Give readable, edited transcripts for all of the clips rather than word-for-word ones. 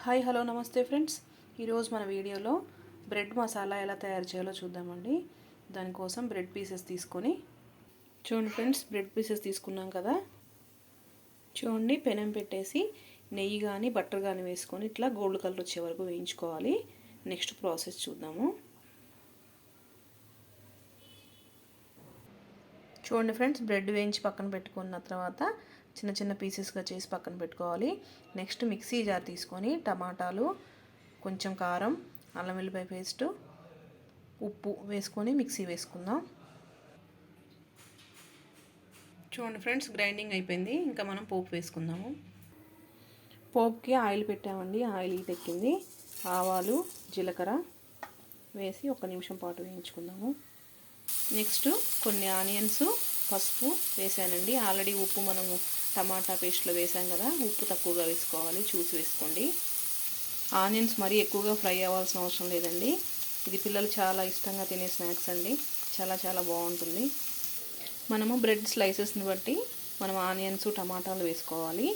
Hi hello నమస్తే friends. ఈరోజు మన వీడియోలో బ్రెడ్ మసాలా ఎలా తయారు చేయాలో చూద్దామండి. దానికోసం బ్రెడ్ పీసెస్ తీసుకొని చూడండి ఫ్రెండ్స్, బ్రెడ్ పీసెస్ తీసుకున్నాం కదా. చూడండి, పెనం పెట్టేసి నెయ్యి కానీ బటర్ కానీ వేసుకొని ఇట్లా గోల్డ్ కలర్ వచ్చే వరకు వేయించుకోవాలి. నెక్స్ట్ ప్రాసెస్ చూద్దాము. చూడండి ఫ్రెండ్స్, బ్రెడ్ వేయించి పక్కన పెట్టుకున్న తర్వాత చిన్న చిన్న పీసెస్గా చేసి పక్కన పెట్టుకోవాలి. నెక్స్ట్ మిక్సీ జార్ తీసుకొని టమాటాలు, కొంచెం కారం, అల్లం వెల్లిపాయ పేస్టు, ఉప్పు వేసుకొని మిక్సీ వేసుకుందాం. చూడండి ఫ్రెండ్స్, గ్రైండింగ్ అయిపోయింది. ఇంకా మనం పోపు వేసుకుందాము. పోపుకి ఆయిల్ పెట్టామండి. ఆయిల్ పెట్టింది. ఆవాలు, జీలకర్ర వేసి 1 నిమిషం పాటు వేయించుకుందాము. నెక్స్ట్ కొన్ని ఆనియన్స్, పసుపు వేసానండి. ఆల్రెడీ ఉప్పు మనము టమాటా పేస్ట్లో వేసాం కదా, ఉప్పు తక్కువగా వేసుకోవాలి, చూసి వేసుకోండి. ఆనియన్స్ మరీ ఎక్కువగా ఫ్రై అవ్వాల్సిన అవసరం లేదండి. ఇది పిల్లలు చాలా ఇష్టంగా తినే స్నాక్స్ అండి. చాలా చాలా బాగుంటుంది. మనము బ్రెడ్ స్లైసెస్ని బట్టి మనం ఆనియన్స్, టమాటాలు వేసుకోవాలి.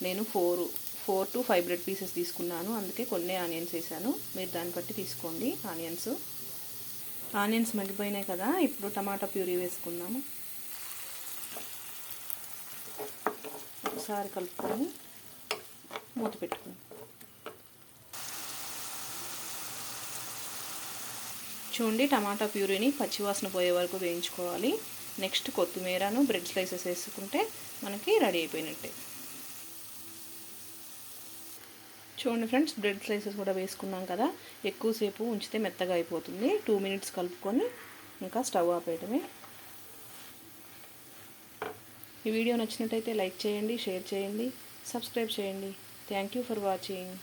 నేను 4 to 5 బ్రెడ్ పీసెస్ తీసుకున్నాను, అందుకే కొన్ని ఆనియన్స్ వేసాను. మీరు దాన్ని బట్టి తీసుకోండి. ఆనియన్స్ మగ్గిపోయినాయి కదా, ఇప్పుడు టమాటా ప్యూరీ వేసుకుందాము. ఒకసారి కలుపుకొని మూత పెట్టుకుందాం. చూడండి, టమాటా ప్యూరీని పచ్చివాసన పోయే వరకు వేయించుకోవాలి. నెక్స్ట్ కొత్తిమీరను, బ్రెడ్ స్లైసెస్ వేసుకుంటే మనకి రెడీ అయిపోయినట్టే. చూడండి ఫ్రెండ్స్, బ్రెడ్ స్లైసెస్ కూడా వేసుకున్నాం కదా. ఎక్కువసేపు ఉంచితే మెత్తగా అయిపోతుంది. 2 minutes కలుపుకొని ఇంకా స్టవ్ ఆపేయడమే. ఈ వీడియో నచ్చినట్టయితే లైక్ చేయండి, షేర్ చేయండి, సబ్స్క్రైబ్ చేయండి. Thank you for watching.